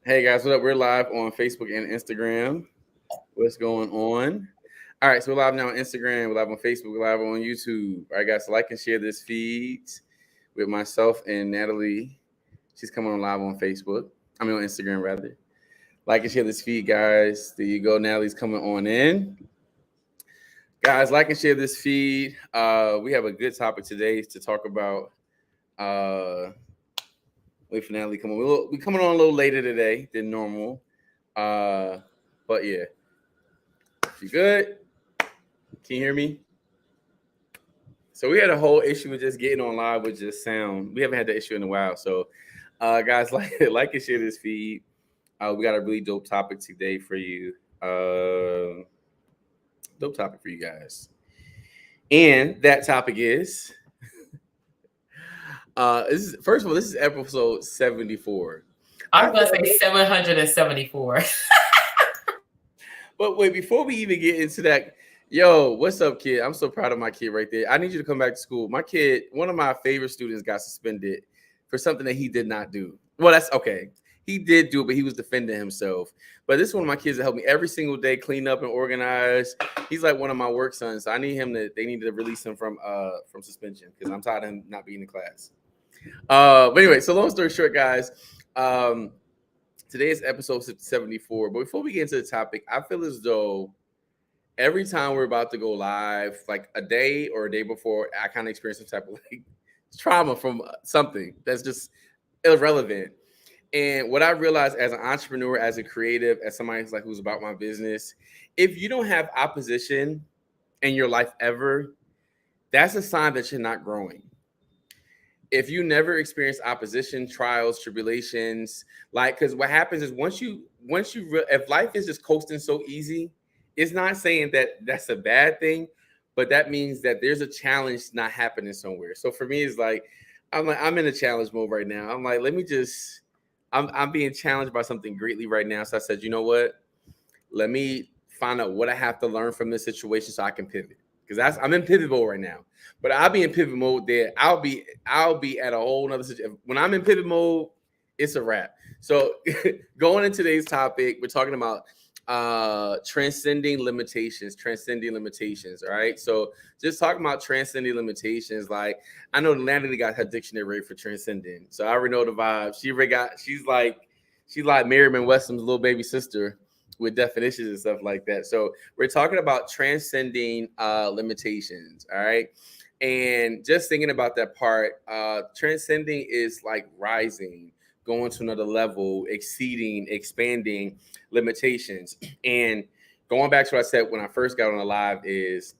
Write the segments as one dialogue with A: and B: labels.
A: Hey guys, what up? We're live on Facebook and Instagram. What's going on? All right, so we're live now on Instagram, we're live on Facebook, we're live on YouTube. All right, guys, so like and share this feed with myself and Natalie. She's coming on live on Facebook. I mean on Instagram rather. Like and share this feed, guys. There you go. Natalie's coming on in. Guys, like and share this feed. We have a good topic today to talk about. Wait for Natalie to come on. We coming on a little later today than normal. But yeah, you good? Can you hear me? So we had a whole issue with just getting on live with just sound. We haven't had that issue in a while. So, guys, like and share this feed. We got a really dope topic today for you. Dope topic for you guys. And that topic is first of all, this is episode 74.
B: I'm gonna say 774.
A: But wait, before we even get into that, yo, what's up, kid? I'm so proud of my kid right there. I need you to come back to school. My kid, one of my favorite students, got suspended for something that he did not do. Well, that's okay. He did do it, but he was defending himself. But this is one of my kids that help me every single day clean up and organize. He's like one of my work sons. So I need him to. They need to release him from suspension because I'm tired of him not being in class. But anyway, so long story short, guys. Today is episode 74. But before we get into the topic, I feel as though every time we're about to go live, like a day or a day before, I kind of experience some type of like trauma from something that's just irrelevant. And what I realized as an entrepreneur, as a creative, as somebody who's about my business, if you don't have opposition in your life ever, that's a sign that you're not growing. If you never experience opposition, trials, tribulations, because what happens is if life is just coasting so easy, it's not saying that that's a bad thing, but that means that there's a challenge not happening somewhere. So for me, it's like I'm in a challenge mode right now. I'm like, I'm being challenged by something greatly right now. So I said, you know what? Let me find out what I have to learn from this situation so I can pivot. Because I'm in pivot mode right now. But I'll be in pivot mode there. I'll be at a whole nother situation. When I'm in pivot mode, it's a wrap. So going into today's topic, we're talking about transcending limitations. All right. So just talking about transcending limitations. Like I know Natalie got her dictionary ready for transcending. So I already know the vibe. She's like Merriam-Webster's little baby sister with definitions and stuff like that. So we're talking about transcending limitations. All right. And just thinking about that part, transcending is like rising, going to another level, exceeding, expanding limitations. And going back to what I said when I first got on the live is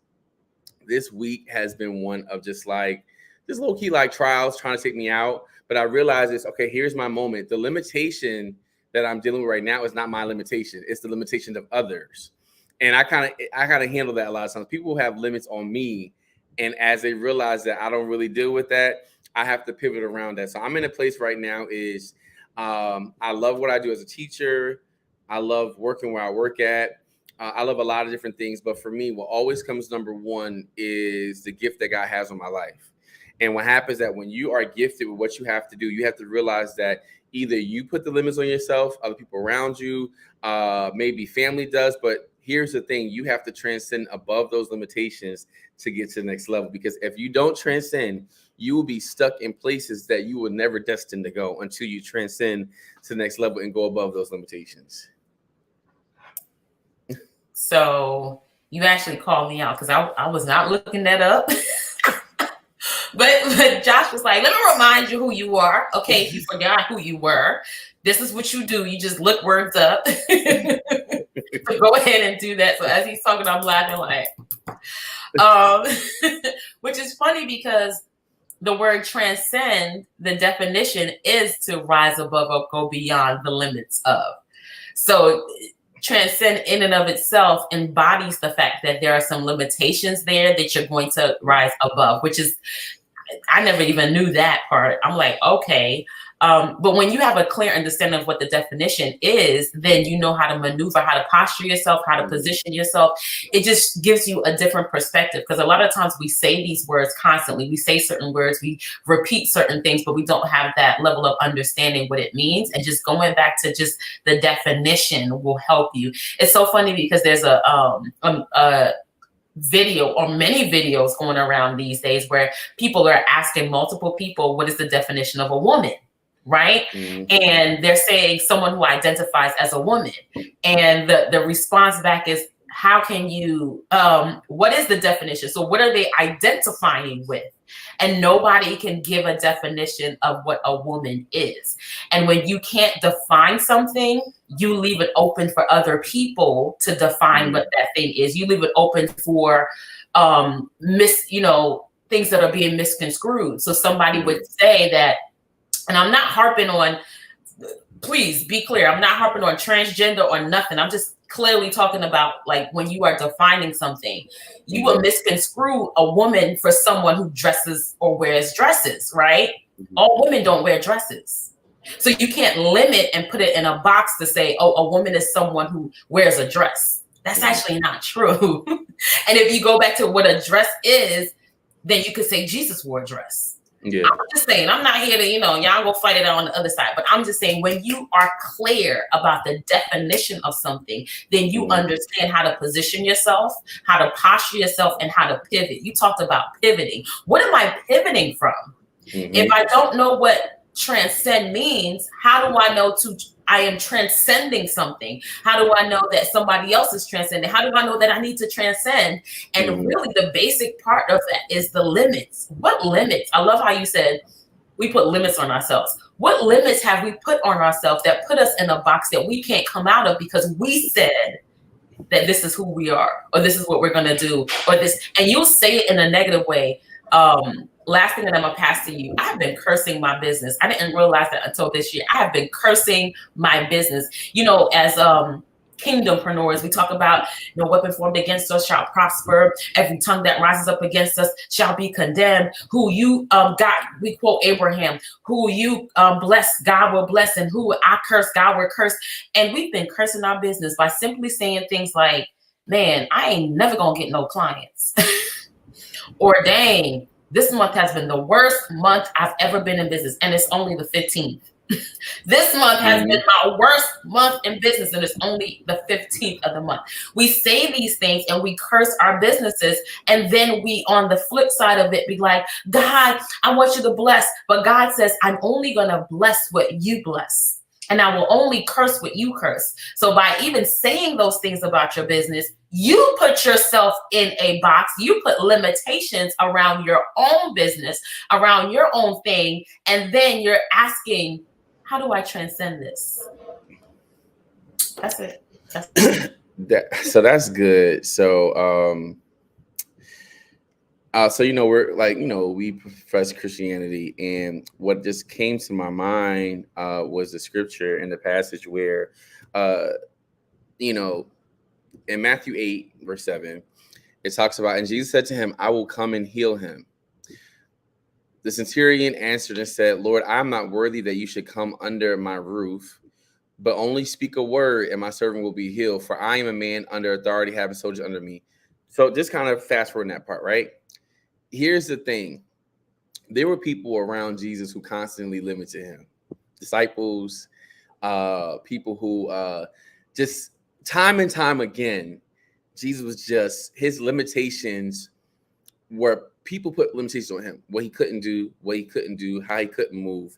A: this week has been one of just low key like trials trying to take me out. But I realized okay, here's my moment. The limitation that I'm dealing with right now is not my limitation. It's the limitation of others. And I kind of handle that a lot of times. People have limits on me. And as they realize that I don't really deal with that, I have to pivot around that. So I'm in a place right now is I love what I do as a teacher. I love working where I work at. I love a lot of different things. But for me, what always comes number one is the gift that God has on my life. And what happens is that when you are gifted with what you have to do, you have to realize that either you put the limits on yourself, other people around you, maybe family does. But here's the thing. You have to transcend above those limitations to get to the next level. Because if you don't transcend, you will be stuck in places that you were never destined to go until you transcend to the next level and go above those limitations.
B: So you actually called me out because I was not looking that up. But Josh was like, let me remind you who you are. Okay, if you forgot who you were, this is what you do. You just look words up. So go ahead and do that. So as he's talking, I'm laughing like, which is funny because the word transcend, the definition is to rise above or go beyond the limits of. So transcend in and of itself embodies the fact that there are some limitations there that you're going to rise above, which is, I never even knew that part. I'm like, okay. But when you have a clear understanding of what the definition is, then you know how to maneuver, how to posture yourself, how to position yourself. It just gives you a different perspective, because a lot of times we say these words constantly. We say certain words, we repeat certain things, but we don't have that level of understanding what it means. And just going back to just the definition will help you. It's so funny because there's a video or many videos going around these days where people are asking multiple people, what is the definition of a woman? Right? And they're saying someone who identifies as a woman. And the response back is, how can you, what is the definition? So what are they identifying with? And nobody can give a definition of what a woman is. And when you can't define something, you leave it open for other people to define what that thing is. You leave it open for things that are being misconstrued. So somebody would say that, and I'm not harping on, please be clear, I'm not harping on transgender or nothing. I'm just clearly talking about, like, when you are defining something, you will misconstrue a woman for someone who dresses or wears dresses, right? All women don't wear dresses. So you can't limit and put it in a box to say, oh, a woman is someone who wears a dress. That's actually not true. And if you go back to what a dress is, then you could say Jesus wore a dress. Yeah. I'm just saying, I'm not here to, y'all go fight it out on the other side. But I'm just saying, when you are clear about the definition of something, then you understand how to position yourself, how to posture yourself, and how to pivot. You talked about pivoting. What am I pivoting from? If I don't know what transcend means, how do I know I am transcending something? How do I know that somebody else is transcending? How do I know that I need to transcend? And really the basic part of that is the limits. What limits? I love how you said we put limits on ourselves. What limits have we put on ourselves that put us in a box that we can't come out of because we said that this is who we are, or this is what we're going to do, or this, and you'll say it in a negative way. Last thing that I'm gonna pass to you, I have been cursing my business. I didn't realize that until this year. I have been cursing my business. As kingdompreneurs, we talk about, no weapon formed against us shall prosper. Every tongue that rises up against us shall be condemned. Who you God, we quote Abraham, who you bless, God will bless, and who I curse, God will curse. And we've been cursing our business by simply saying things like, man, I ain't never gonna get no clients. Or dang, this month has been the worst month I've ever been in business, and it's only the 15th. This month has been my worst month in business, and it's only the 15th of the month. We say these things and we curse our businesses, and then we, on the flip side of it, be like, God, I want you to bless. But God says, I'm only going to bless what you bless, and I will only curse what you curse. So by even saying those things about your business, you put yourself in a box. You put limitations around your own business, around your own thing. And then you're asking, how do I transcend this? That's it.
A: So that's good. So, we're like, we profess Christianity, and what just came to my mind was the scripture in the passage where, in Matthew 8, verse 7, it talks about, and Jesus said to him, I will come and heal him. The centurion answered and said, Lord, I am not worthy that you should come under my roof, but only speak a word and my servant will be healed. For I am a man under authority, having soldiers under me. So just kind of fast forward that part, right? Here's the thing. There were people around Jesus who constantly limited him. Disciples, people who just time and time again, Jesus was just, his limitations were, people put limitations on him. What he couldn't do, how he couldn't move.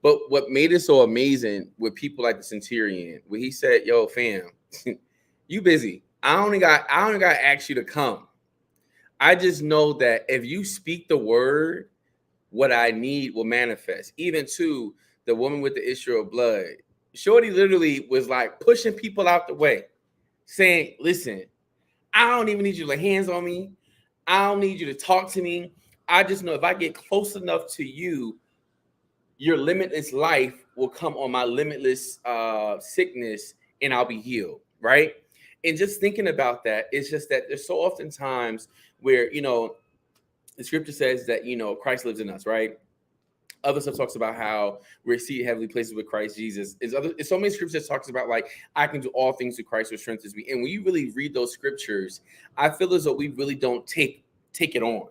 A: But what made it so amazing with people like the centurion, where he said, yo, fam, you busy. I only got to ask you to come. I just know that if you speak the word, what I need will manifest. Even to the woman with the issue of blood, Shorty literally was like pushing people out the way, saying, listen, I don't even need you to lay hands on me. I don't need you to talk to me. I just know if I get close enough to you, your limitless life will come on my limitless sickness and I'll be healed, right? And just thinking about that, it's just that there's so often times where, the scripture says that, Christ lives in us, right? Other stuff talks about how we're seated in heavenly places with Christ Jesus. It's so many scriptures that talks about like I can do all things through Christ who strengthens me. And when you really read those scriptures, I feel as though we really don't take it on.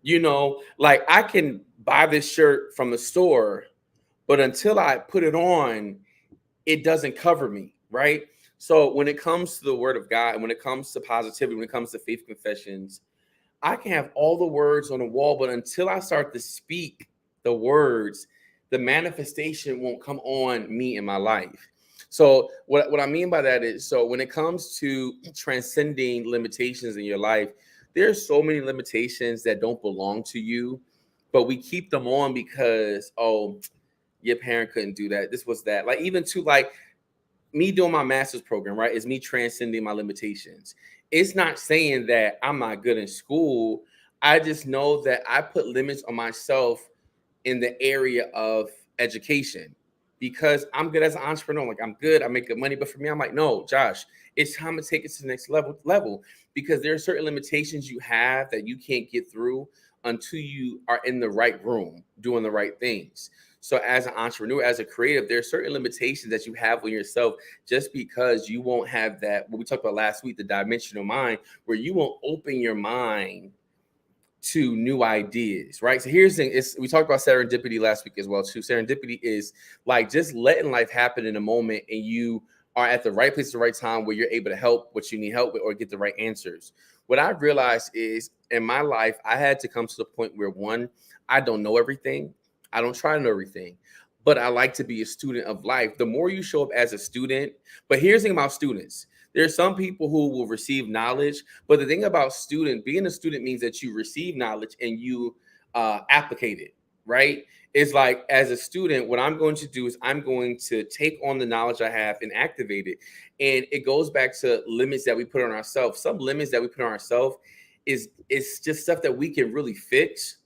A: You know, like I can buy this shirt from the store, but until I put it on, it doesn't cover me, right? So when it comes to the word of God, and when it comes to positivity, when it comes to faith confessions, I can have all the words on the wall, but until I start to speak the words, the manifestation won't come on me in my life. So what I mean by that is, so when it comes to transcending limitations in your life, there's so many limitations that don't belong to you, but we keep them on because, oh, your parent couldn't do that. This was that. Like even to like me doing my master's program, right, is me transcending my limitations. It's not saying that I'm not good in school. I just know that I put limits on myself in the area of education because I'm good as an entrepreneur. Like I'm good, I make good money. But for me, I'm like, no, Josh, it's time to take it to the next level because there are certain limitations you have that you can't get through until you are in the right room doing the right things. So as an entrepreneur, as a creative, there are certain limitations that you have on yourself just because you won't have that, what we talked about last week, the dimensional mind, where you won't open your mind to new ideas, right? So here's the thing, we talked about serendipity last week as well too. Serendipity is like just letting life happen in a moment and you are at the right place at the right time where you're able to help what you need help with or get the right answers. What I realized is in my life, I had to come to the point where one, I don't know everything. I don't try to know everything, but I like to be a student of life. The more you show up as a student, but here's the thing about students. There are some people who will receive knowledge, but the thing about being a student means that you receive knowledge and you applicate it, right? It's like as a student, what I'm going to do is I'm going to take on the knowledge I have and activate it. And it goes back to limits that we put on ourselves. Some limits that we put on ourselves is it's just stuff that we can really fix,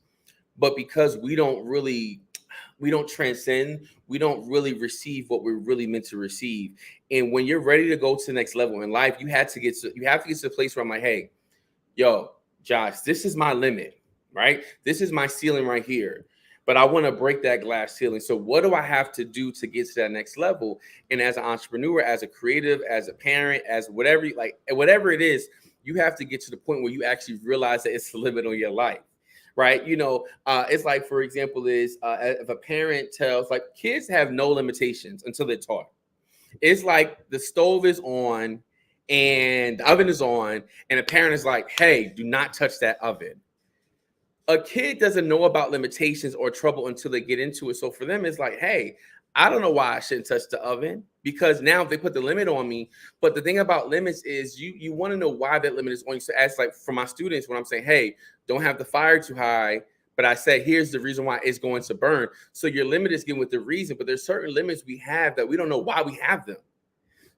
A: but because we don't transcend, we don't really receive what we're really meant to receive. And when you're ready to go to the next level in life, you have to get to the place where I'm like, hey, yo, Josh, this is my limit, right? This is my ceiling right here. But I want to break that glass ceiling. So what do I have to do to get to that next level? And as an entrepreneur, as a creative, as a parent, as whatever it is, you have to get to the point where you actually realize that it's the limit on your life. Right. It's like, for example, if a parent tells, like, kids have no limitations until they're taught. It's like the stove is on and the oven is on, and a parent is like, hey, do not touch that oven. A kid doesn't know about limitations or trouble until they get into it. So for them, it's like, hey, I don't know why I shouldn't touch the oven because now they put the limit on me. But the thing about limits is you want to know why that limit is on you. So as like for my students, when I'm saying, hey, don't have the fire too high, but I say, here's the reason why it's going to burn. So your limit is given with the reason, but there's certain limits we have that we don't know why we have them.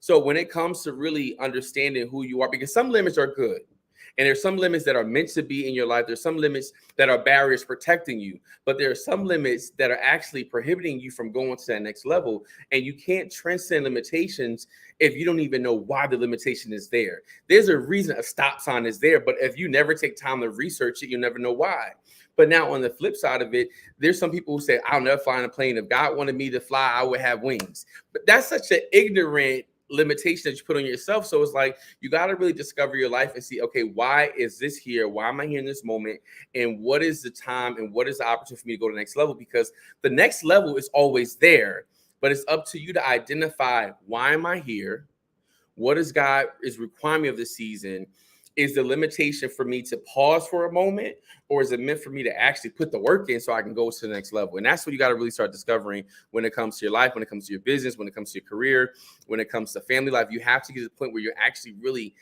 A: So when it comes to really understanding who you are, because some limits are good, and there's some limits that are meant to be in your life. There's some limits that are barriers protecting you, but there are some limits that are actually prohibiting you from going to that next level. And you can't transcend limitations if you don't even know why the limitation is there. There's a reason a stop sign is there, but if you never take time to research it, you'll never know why. But now on the flip side of it, there's some people who say, I'll never fly in a plane. If God wanted me to fly, I would have wings. But that's such an ignorant limitation that you put on yourself. So it's like you got to really discover your life and see, okay, why is this here? Why am I here in this moment? And what is the time and what is the opportunity for me to go to the next level? Because the next level is always there, but it's up to you to identify, why am I here? What is God is requiring me of this season? Is the limitation for me to pause for a moment, or is it meant for me to actually put the work in so I can go to the next level? And that's what you got to really start discovering when it comes to your life, when it comes to your business, when it comes to your career, when it comes to family life. You have to get to the point where you're actually really,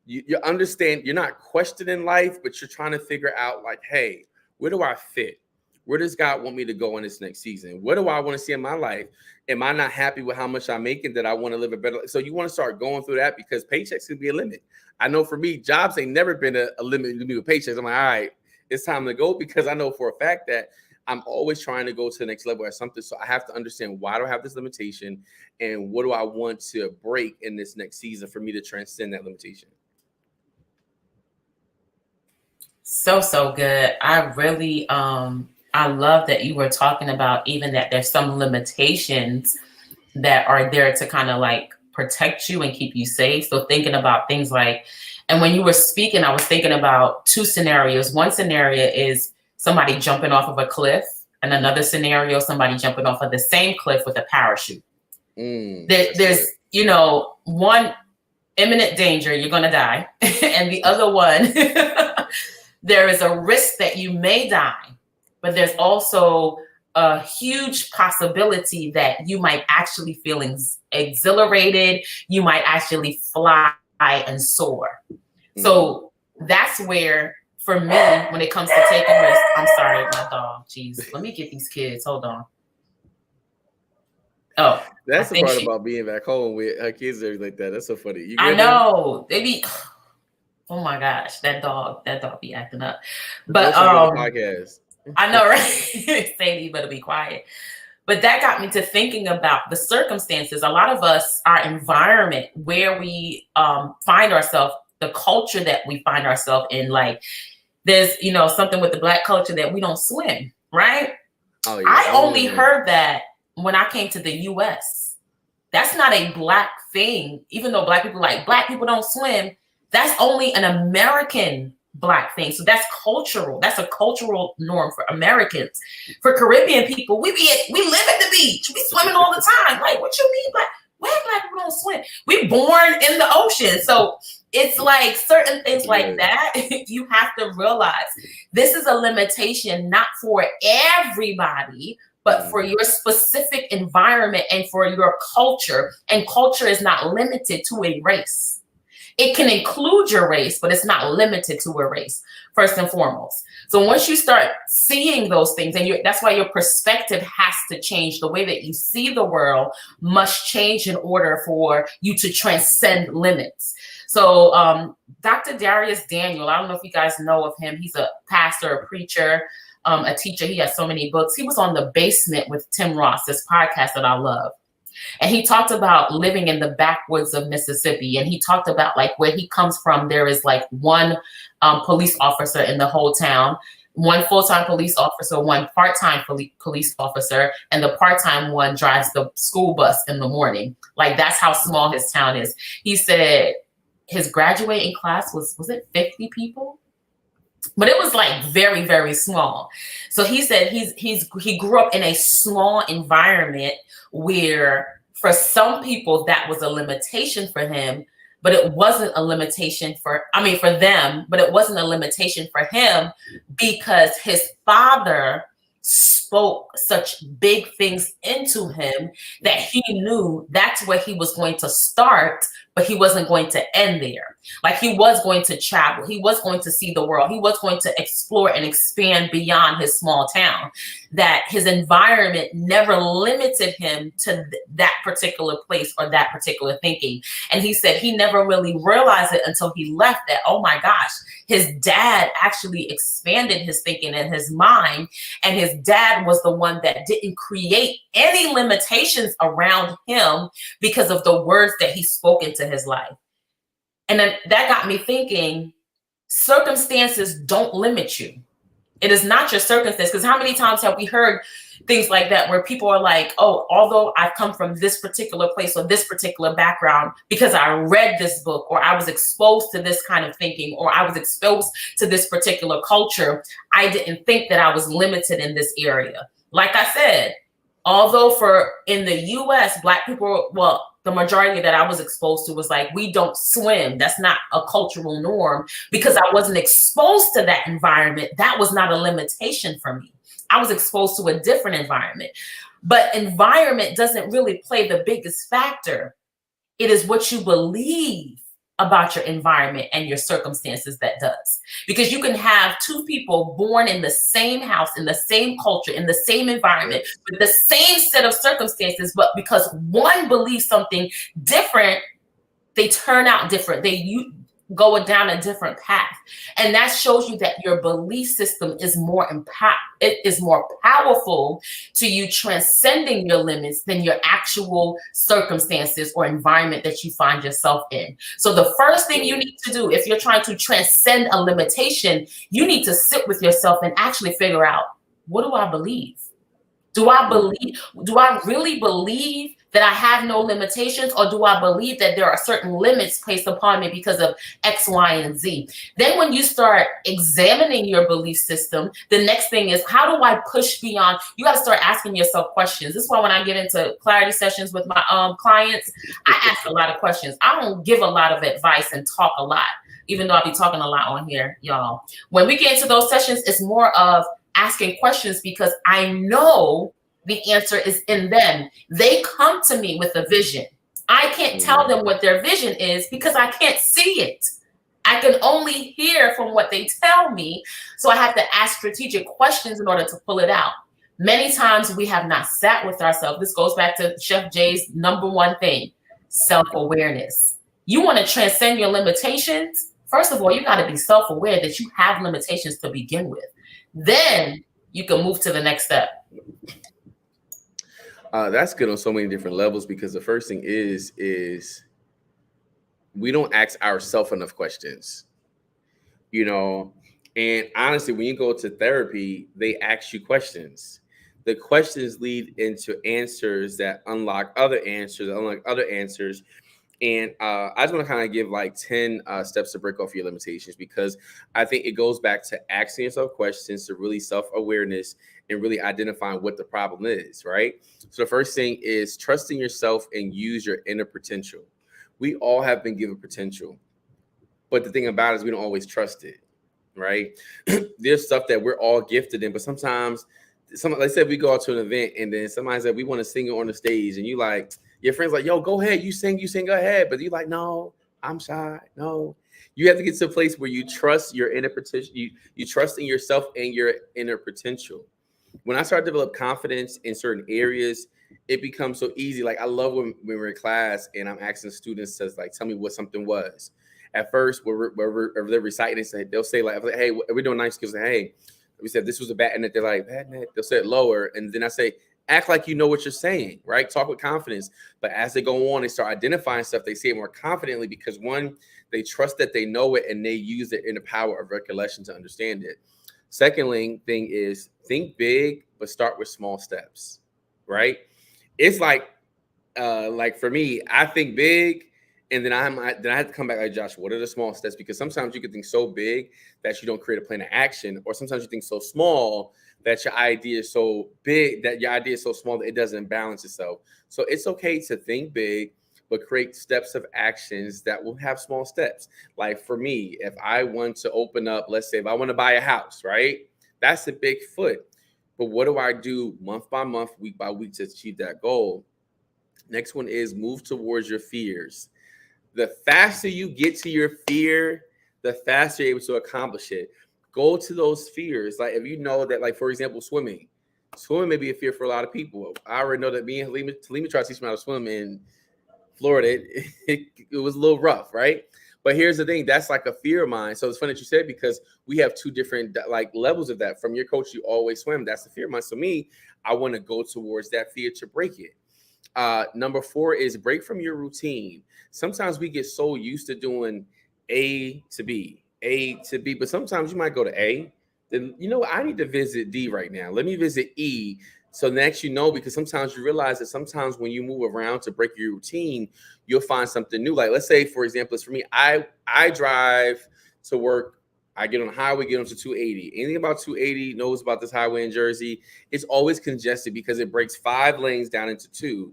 A: you understand, you're not questioning life, but you're trying to figure out like, hey, where do I fit? Where does God want me to go in this next season? What do I want to see in my life? Am I not happy with how much I'm making that I want to live a better life? So you want to start going through that because paychecks can be a limit. I know for me, jobs ain't never been a limit to me with paychecks. I'm like, all right, it's time to go because I know for a fact that I'm always trying to go to the next level at something. So I have to understand, why do I have this limitation and what do I want to break in this next season for me to transcend that limitation?
B: So good. I really I love that you were talking about even that there's some limitations that are there to kind of like protect you and keep you safe. So thinking about things like, and when you were speaking, I was thinking about two scenarios. One scenario is somebody jumping off of a cliff, and another scenario, somebody jumping off of the same cliff with a parachute. There's, you know, one imminent danger, you're going to die. And the other one, there is a risk that you may die, but there's also a huge possibility that you might actually feel exhilarated. You might actually fly and soar. So that's where, for me, when it comes to taking risks, I'm sorry, my dog. Jeez, let me get these kids. Hold on. Oh,
A: that's the part about being back home with her kids and everything like that. That's so funny.
B: I know. They be, oh my gosh, that dog be acting up. But
A: podcast.
B: I know, right? Sadie, better be quiet. But that got me to thinking about the circumstances. A lot of us, our environment, where we find ourselves, the culture that we find ourselves in, like there's, you know, something with the Black culture that we don't swim, right? Oh, yeah. I only heard that when I came to the U.S. That's not a Black thing, even though Black people like Black people don't swim. That's only an American Black thing. So that's cultural. That's a cultural norm for Americans. For Caribbean people, we live at the beach. We swimming all the time. Like, what you mean Black? Where Black people don't swim? We born in the ocean. So it's like certain things like that. You have to realize this is a limitation, not for everybody, but for your specific environment and for your culture. And culture is not limited to a race. It can include your race, but it's not limited to a race, first and foremost. So once you start seeing those things, and that's why your perspective has to change. The way that you see the world must change in order for you to transcend limits. So Dr. Darius Daniel, I don't know if you guys know of him. He's a pastor, a preacher, a teacher. He has so many books. He was on The Basement with Tim Ross, this podcast that I love. And he talked about living in the backwoods of Mississippi. And he talked about like where he comes from. There is like one police officer in the whole town, one full-time police officer, one part-time police officer, and the part-time one drives the school bus in the morning. Like that's how small his town is. He said his graduating class was it 50 people? But it was like very, very small. So he said he grew up in a small environment where for some people that was a limitation for him, but it wasn't a limitation for them, but it wasn't a limitation for him because his father spoke such big things into him that he knew that's where he was going to start, but he wasn't going to end there. Like he was going to travel. He was going to see the world. He was going to explore and expand beyond his small town. That his environment never limited him to that particular place or that particular thinking. And he said he never really realized it until he left that, oh my gosh, his dad actually expanded his thinking and his mind. And his dad was the one that didn't create any limitations around him because of the words that he spoke into his life. And then that got me thinking, circumstances don't limit you. It is not your circumstance. Because how many times have we heard things like that where people are like, oh, although I've come from this particular place or this particular background because I read this book or I was exposed to this kind of thinking or I was exposed to this particular culture, I didn't think that I was limited in this area. Like I said, although in the US, Black people, well, the majority that I was exposed to was like, we don't swim. That's not a cultural norm. Because I wasn't exposed to that environment, that was not a limitation for me. I was exposed to a different environment. But environment doesn't really play the biggest factor. It is what you believe about your environment and your circumstances that does. Because you can have two people born in the same house, in the same culture, in the same environment, with the same set of circumstances, but because one believes something different, they turn out different. You go down a different path. And that shows you that your belief system is more powerful to you transcending your limits than your actual circumstances or environment that you find yourself in. So the first thing you need to do, if you're trying to transcend a limitation, you need to sit with yourself and actually figure out, what do I believe? Do I really believe that I have no limitations, or do I believe that there are certain limits placed upon me because of X, Y, and Z? Then when you start examining your belief system, the next thing is, how do I push beyond? You got to start asking yourself questions. This is why when I get into clarity sessions with my clients, I ask a lot of questions. I don't give a lot of advice and talk a lot, even though I be talking a lot on here, y'all. When we get into those sessions, it's more of asking questions because I know the answer is in them. They come to me with a vision. I can't tell them what their vision is because I can't see it. I can only hear from what they tell me. So I have to ask strategic questions in order to pull it out. Many times we have not sat with ourselves. This goes back to Chef Jay's number one thing, self-awareness. You want to transcend your limitations? First of all, you got to be self-aware that you have limitations to begin with. Then you can move to the next step.
A: That's good on so many different levels, because the first thing is we don't ask ourselves enough questions, you know. And honestly, when you go to therapy, they ask you questions. The questions lead into answers that unlock other answers. And I just want to kind of give like 10 steps to break off your limitations, because I think it goes back to asking yourself questions, to really self-awareness and really identifying what the problem is, right? So the first thing is trusting yourself and use your inner potential. We all have been given potential, but the thing about it is we don't always trust it, right? There's stuff that we're all gifted in, but sometimes, like I said, we go out to an event and then somebody said we want to sing it on the stage, and you like, your friend's like, yo, go ahead, you sing, go ahead. But you like, no, I'm shy. No. You have to get to a place where you trust your inner potential. You trust in yourself and your inner potential. When I start to develop confidence in certain areas, it becomes so easy. Like I love when we're in class and I'm asking students to like tell me what something was. At first, they're reciting, they'll say like, hey, we're doing nice skills. Hey, we said this was a bad net. They're like, bad net. They'll say it lower, and then I say, act like you know what you're saying, right? Talk with confidence. But as they go on, they start identifying stuff. They say it more confidently because one, they trust that they know it and they use it in the power of recollection to understand it. Secondly, thing is think big, but start with small steps, right? It's like for me, I think big, and then I have to come back like, Josh, what are the small steps? Because sometimes you can think so big that you don't create a plan of action, or sometimes you think so small that your idea is so big that your idea is so small that it doesn't balance itself. So it's okay to think big, but create steps of actions that will have small steps. Like for me, if I want to open up, let's say if I want to buy a house, right? That's a big foot. But what do I do month by month, week by week to achieve that goal? Next one is move towards your fears. The faster you get to your fear, the faster you're able to accomplish it. Go to those fears. Like if you know that, like for example, swimming may be a fear for a lot of people. I already know that me and Halima tried to teach me how to swim in Florida. It was a little rough, right? But here's the thing, that's like a fear of mine. So it's funny that you said, because we have two different like levels of that. From your coach, you always swim. That's the fear of mine. So me, I want to go towards that fear to break it. Number 4 is break from your routine. Sometimes we get so used to doing A to B, but sometimes you might go to A. Then, you know what? I need to visit D right now. Let me visit E. So next, because sometimes you realize that sometimes when you move around to break your routine, you'll find something new. Like let's say, for example, it's for me, I drive to work. I get on the highway, get onto 280. Anything about 280 knows about this highway in Jersey. It's always congested because it breaks 5 lanes down into 2.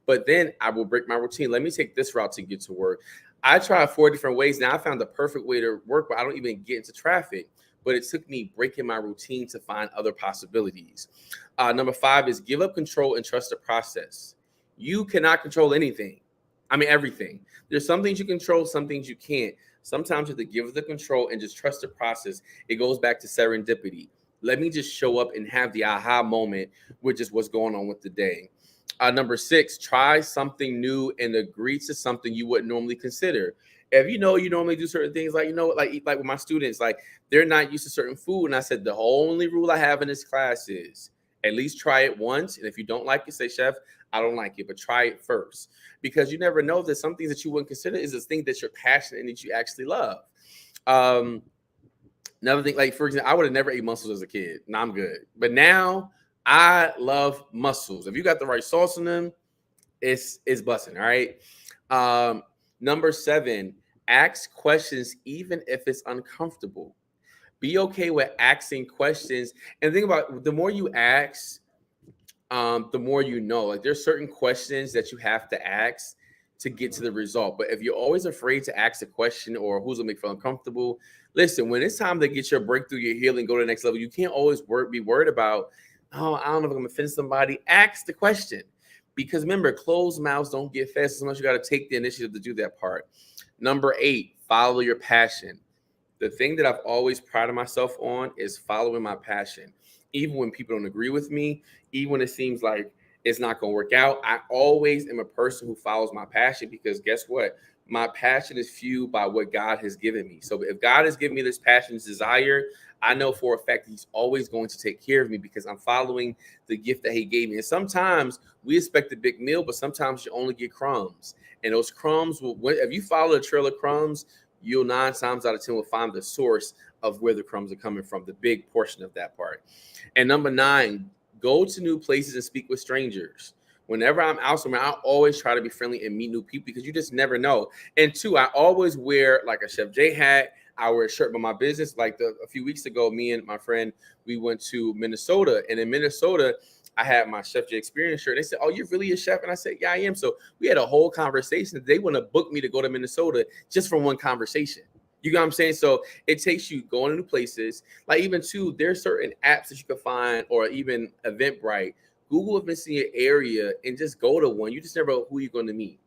A: But then I will break my routine. Let me take this route to get to work. I tried 4 different ways. Now I found the perfect way to work, but I don't even get into traffic. But it took me breaking my routine to find other possibilities. Number 5 is give up control and trust the process. You cannot control anything. I mean, everything. There's some things you control, some things you can't. Sometimes you have to give the control and just trust the process. It goes back to serendipity. Let me just show up and have the aha moment with just what's going on with the day. Number 6, try something new and agree to something you wouldn't normally consider. If you normally do certain things, like with my students, like they're not used to certain food, and I said the only rule I have in this class is at least try it once, and if you don't like it, say, Chef, I don't like it, but try it first, because you never know that some things that you wouldn't consider is a thing that you're passionate and that you actually love. Another thing, like for example, I would have never ate mussels as a kid. Now I'm good, but now I love mussels. If you got the right sauce in them, it's busting. All right. Um, Number 7, ask questions even if it's uncomfortable. Be okay with asking questions, and think about the more you ask, the more you know. Like there's certain questions that you have to ask to get to the result. But if you're always afraid to ask a question or who's gonna make you feel uncomfortable, listen, when it's time to get your breakthrough, your healing, go to the next level, you can't always be worried about, oh, I don't know if I'm gonna offend somebody. Ask the question. Because remember, closed mouths don't get fed. Sometimes you got to take the initiative to do that part. Number 8, follow your passion. The thing that I've always prided myself on is following my passion. Even when people don't agree with me, even when it seems like it's not going to work out, I always am a person who follows my passion, because guess what? My passion is fueled by what God has given me. So if God has given me this passion, this desire, I know for a fact He's always going to take care of me because I'm following the gift that He gave me. And sometimes we expect a big meal, but sometimes you only get crumbs. And those crumbs will, if you follow a trail of crumbs, you'll 9 times out of 10 will find the source of where the crumbs are coming from, the big portion of that part. And number 9, go to new places and speak with strangers. Whenever I'm out somewhere, I always try to be friendly and meet new people because you just never know. And 2, I always wear like a Chef J hat. I wear a shirt by my business. Like a few weeks ago, me and my friend, we went to Minnesota. And in Minnesota, I had my Chef J Experience shirt. They said, "Oh, you're really a chef?" And I said, "Yeah, I am." So we had a whole conversation. They want to book me to go to Minnesota just from one conversation. You know what I'm saying? So it takes you going to new places. Like even 2, there's certain apps that you can find, or even Eventbrite. Google events in your area and just go to one. You just never know who you're going to meet.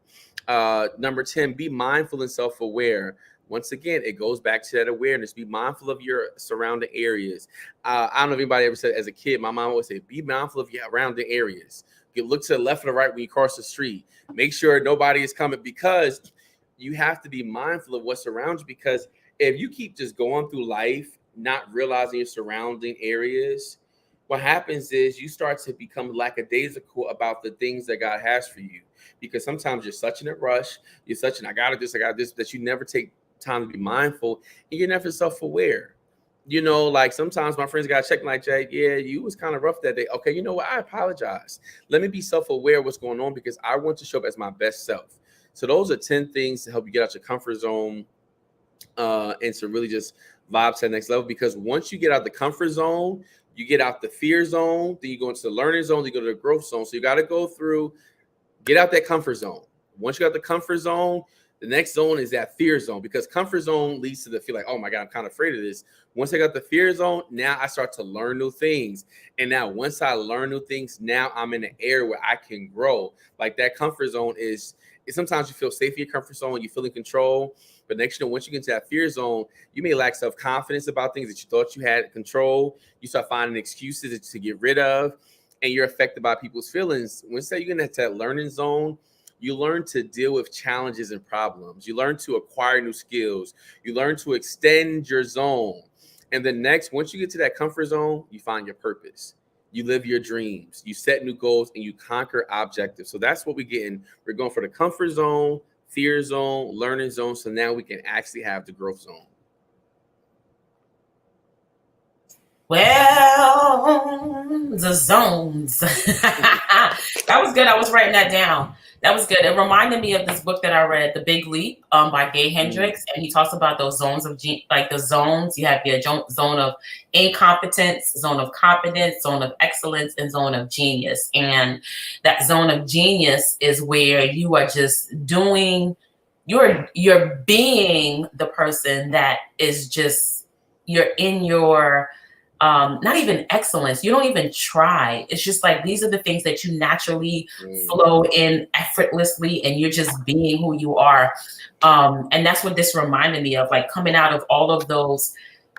A: Number 10, be mindful and self-aware. Once again, it goes back to that awareness. Be mindful of your surrounding areas. I don't know if anybody ever said as a kid, my mom always said, be mindful of your surrounding areas. You look to the left or the right when you cross the street. Make sure nobody is coming, because you have to be mindful of what's around you. Because if you keep just going through life, not realizing your surrounding areas, what happens is you start to become lackadaisical about the things that God has for you. Because sometimes you're such in a rush, you're such an I got this, that you never take time to be mindful, and you're never self-aware. You know, like sometimes my friends got checked like, Jay, yeah, you was kind of rough that day. Okay, you know what? I apologize. Let me be self-aware of what's going on, because I want to show up as my best self. So those are 10 things to help you get out your comfort zone, and to really just vibe to the next level. Because once you get out the comfort zone, you get out the fear zone, then you go into the learning zone, then you go to the growth zone. So you got to go through, get out that comfort zone. Once you got the comfort zone, the next zone is that fear zone, because comfort zone leads to the feel like, oh my God, I'm kind of afraid of this. Once I got the fear zone, now I start to learn new things. And now once I learn new things, now I'm in an area where I can grow. Like that comfort zone is sometimes you feel safe in your comfort zone, you feel in control. But next, you know, once you get into that fear zone, you may lack self-confidence about things that you thought you had control. You start finding excuses to get rid of, and you're affected by people's feelings. Once you get into that learning zone, you learn to deal with challenges and problems. You learn to acquire new skills. You learn to extend your zone. And then next, once you get to that comfort zone, you find your purpose. You live your dreams. You set new goals, and you conquer objectives. So that's what we're getting. We're going for the comfort zone, fear zone, learning zone. So now we can actually have the growth zone.
B: Well, the zones. That was good. I was writing that down. That was good. It reminded me of this book that I read, The Big Leap, by Gay Hendricks, and he talks about those zones of like the zones. You have your zone of incompetence, zone of competence, zone of excellence, and zone of genius. And that zone of genius is where you are just doing. You're being the person that is just you're in your. Not even excellence. You don't even try. It's just like these are the things that you naturally flow in effortlessly, and you're just being who you are. And that's what this reminded me of, like coming out of all of those,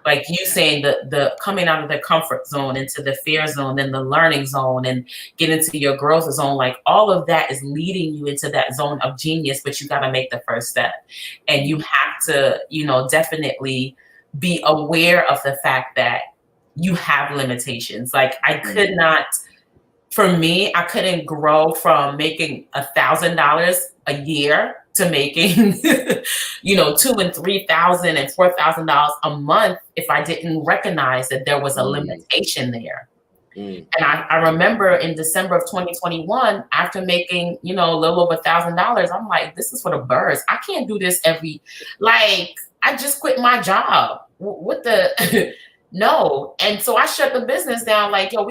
B: like you saying, the coming out of the comfort zone into the fear zone, then the learning zone, and get into your growth zone. Like all of that is leading you into that zone of genius, but you got to make the first step, and you have to, definitely be aware of the fact that you have limitations. Like I could not, for me, I couldn't grow from making $1,000 a year to making, $2,000 and $3,000 and $4,000 a month if I didn't recognize that there was a limitation there. And I remember in December of 2021, after making, a little over $1,000, I'm like, this is for the birds. I can't do this I just quit my job. What the, no. And so I shut the business down like, yo,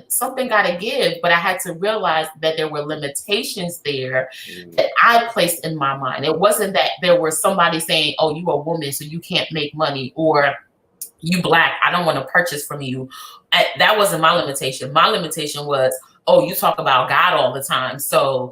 B: something gotta give. But I had to realize that there were limitations there that I placed in my mind. It wasn't that there was somebody saying, oh, you a woman, so you can't make money, or you Black, I don't want to purchase from you. That wasn't my limitation. My limitation was, oh, you talk about God all the time. So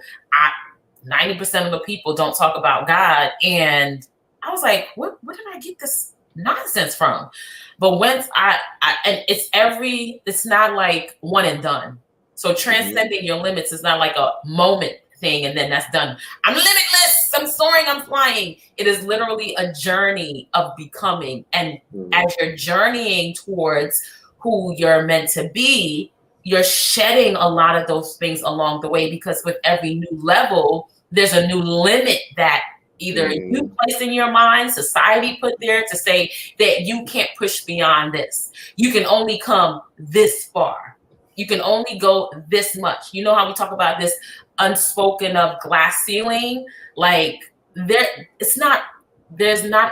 B: 90% of the people don't talk about God. And I was like, where did I get this nonsense from? But once and it's not like one and done. So transcending your limits is not like a moment thing and then that's done. I'm limitless, I'm soaring, I'm flying. It is literally a journey of becoming. And as you're journeying towards who you're meant to be, you're shedding a lot of those things along the way, because with every new level, there's a new limit that either you place in your mind, society put there to say that you can't push beyond this. You can only come this far. You can only go this much. You know how we talk about this unspoken of glass ceiling? Like there's not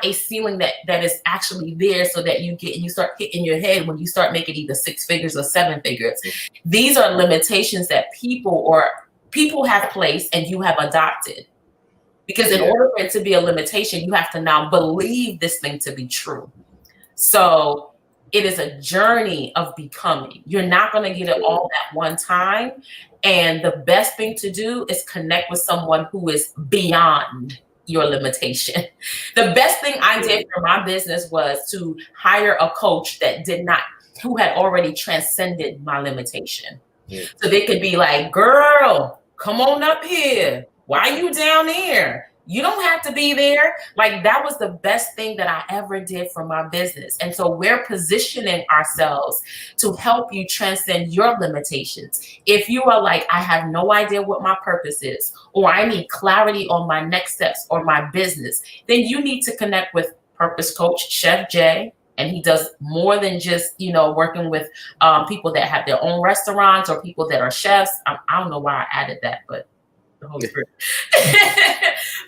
B: a ceiling that is actually there so that you start hitting your head when you start making either 6 figures or 7 figures. These are limitations that people have placed and you have adopted. Because in order for it to be a limitation, you have to now believe this thing to be true. So it is a journey of becoming. You're not going to get it all at one time. And the best thing to do is connect with someone who is beyond your limitation. The best thing I did for my business was to hire a coach who had already transcended my limitation. So they could be like, girl, come on up here. Why are you down there? You don't have to be there. Like, that was the best thing that I ever did for my business. And so we're positioning ourselves to help you transcend your limitations. If you are like, I have no idea what my purpose is, or I need clarity on my next steps or my business, then you need to connect with Purpose Coach Chef Jay. And he does more than just, working with people that have their own restaurants or people that are chefs. I don't know why I added that, but the Holy Spirit.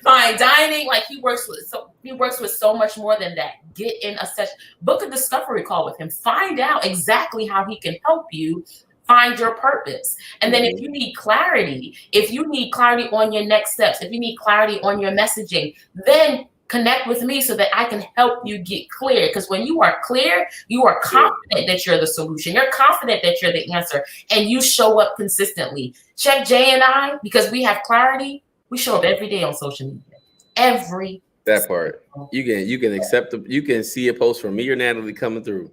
B: Fine dining, like he works with so much more than that. Get in a session, book a discovery call with him, find out exactly how he can help you find your purpose. And then if you need clarity on your next steps, if you need clarity on your messaging, then connect with me so that I can help you get clear. Because when you are clear, you are confident that you're the solution. You're confident that you're the answer, and you show up consistently. Chef Jay and I, because we have clarity, we show up every day on social media.
A: That part. You can accept you can see a post from me or Natalie coming through.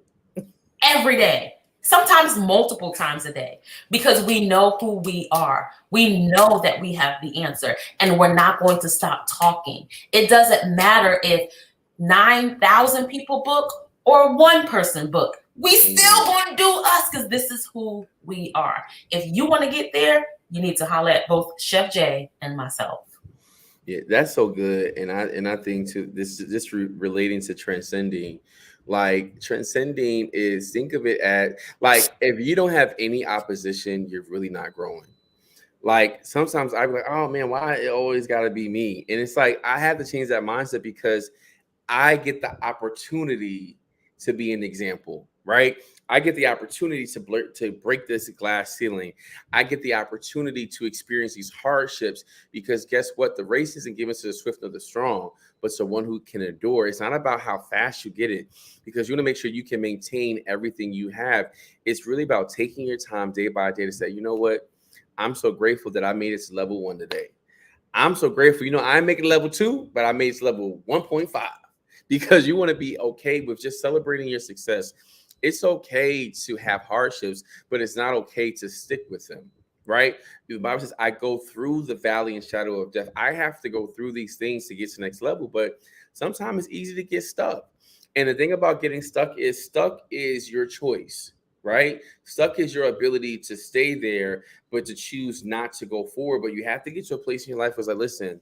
B: Every day. Sometimes multiple times a day, because we know who we are. We know that we have the answer, and we're not going to stop talking. It doesn't matter if 9,000 people book or one person book. We still going to do us, because this is who we are. If you want to get there, you need to holler at both Chef Jay and myself.
A: Yeah, that's so good. And I think too, this is just relating to transcending. Like, transcending is, think of it as like, if you don't have any opposition, you're really not growing. Like, sometimes I'm like, oh man, why it always got to be me? And it's like, I have to change that mindset, because I get the opportunity to be an example, right? I get the opportunity to break this glass ceiling. I get the opportunity to experience these hardships, because guess what? The race isn't given to the swift or the strong, but to one who can endure. It's not about how fast you get it, because you want to make sure you can maintain everything you have. It's really about taking your time day by day to say, you know what? I'm so grateful that I made it to level 1 today. I'm so grateful. I made it level 2, but I made it to level 1.5, because you want to be okay with just celebrating your success. It's okay to have hardships, but it's not okay to stick with them, right? The Bible says, I go through the valley and shadow of death. I have to go through these things to get to the next level, but sometimes it's easy to get stuck. And the thing about getting stuck is your choice, right? Stuck is your ability to stay there, but to choose not to go forward. But you have to get to a place in your life where it's like, listen,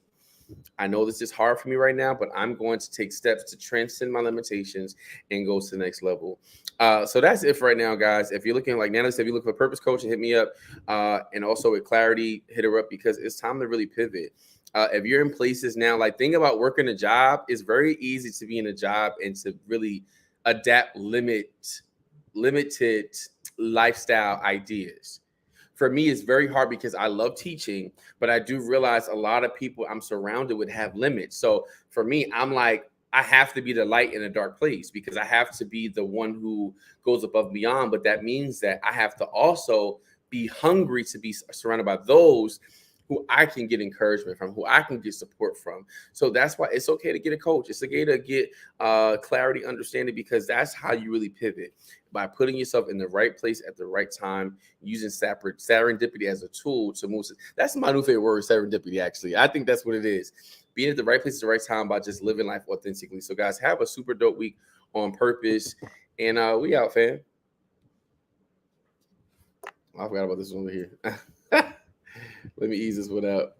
A: I know this is hard for me right now, but I'm going to take steps to transcend my limitations and go to the next level. So that's it for right now, guys. If you're looking, like Natalie said, if you look for a purpose coach, hit me up. And also with clarity, hit her up, because it's time to really pivot. If you're in places now, like think about working a job. It's very easy to be in a job and to really adapt limited lifestyle ideas. For me, it's very hard because I love teaching, but I do realize a lot of people I'm surrounded with have limits. So for me, I'm like, I have to be the light in a dark place, because I have to be the one who goes above and beyond. But that means that I have to also be hungry to be surrounded by those who I can get encouragement from, who I can get support from. So that's why it's okay to get a coach. It's okay to get clarity, understanding, because that's how you really pivot, by putting yourself in the right place at the right time, using serendipity as a tool to move. That's my new favorite word, serendipity, actually. I think that's what it is. Being at the right place at the right time by just living life authentically. So, guys, have a super dope week on purpose. And we out, fam. I forgot about this one over here. Let me ease this one out.